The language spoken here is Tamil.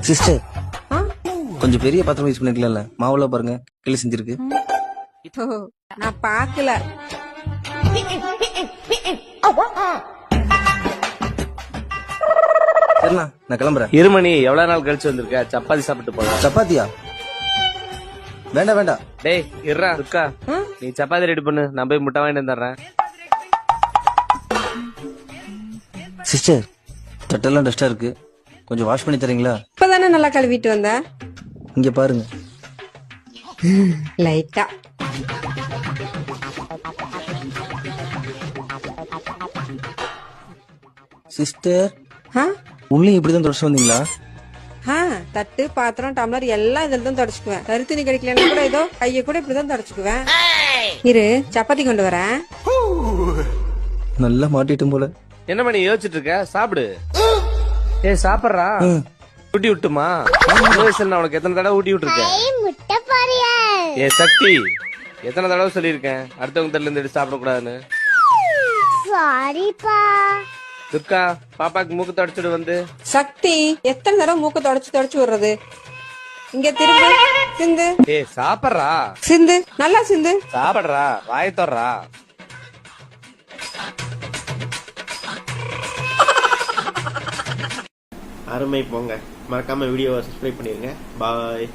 சிஸ்டர் ஆ? கொஞ்சம் பெரிய பாத்திரம் யூஸ் பண்ணிக்கலாம்ல, மாவுல பாருங்க கிளி செஞ்சிருக்கு. ஓ, நான் பாக்கல. சரிண்ணா, நான் கிளம்புறேன். இருமணி எவ்வளவு நாள் கழிச்சு வந்திருக்க? சப்பாத்தி சாப்பிட்டு போலாம். சப்பாத்தியா? வேண்டாம் வேண்டாம். டேய் இருடா இருக்கா, நீ சப்பாத்தி ரெடி பண்ணு, நான் போய் முட்டை வாங்கிட்டு வந்துடுறேன். சிஸ்டர், தட்டெல்லாம் டஸ்டா இருக்கு, கொஞ்சம் வாஷ் பண்ணி தரீங்களா? இப்பதானே நல்லா கழுவிட்டு வந்த. இங்க பாருங்க. லைட்டா. சிஸ்டர், ஆ? உள்ளே இப்படிதான் தொடச்சு வந்தீங்களா? ஆ, தட்டு பாத்திரம் டம்ளர் எல்லாம் இதுல தான் தொடச்சுக்குவேன். கருத்துணி கிடைக்கலன்னா கூட ஏதோ கைய கூட இப்படிதான் தொடச்சுக்குவேன். இரு, சப்பாத்தி கொண்டு வரேன். நல்லா மாட்டிட்டும் போல. என்ன பண்ணி யோசிச்சுட்டு இருக்க? சாப்பிடு. ஏய் சாப்பிடுறா. ஊட்டி விட்டுமா? வயசுல நான் உனக்கு எத்தனை தடவை ஊட்டி விட்டுருக்கேன்? ஏ சக்தி, எத்தனை தடவை சொல்லியிருக்கேன் அடுத்தவங்க தட்டுல இருந்து எடுத்து சாப்பிடக்கூடாதுன்னு? துர்கா, பாப்பாக்கு மூக்கு தொடச்சிட்டு வந்து. சக்தி, எத்தனை தடவை மூக்க தொடச்சு தொடச்சு விடுறது? இங்க திரும்ப சிந்து. ஏ சாப்பிடுறா. சிந்து, நல்லா சிந்து. சாப்பிடுறா, வாய தோறா. அருமை போங்க. மறக்காம வீடியோவை சப்ஸ்கிரைப் பண்ணிருங்க. பாய்.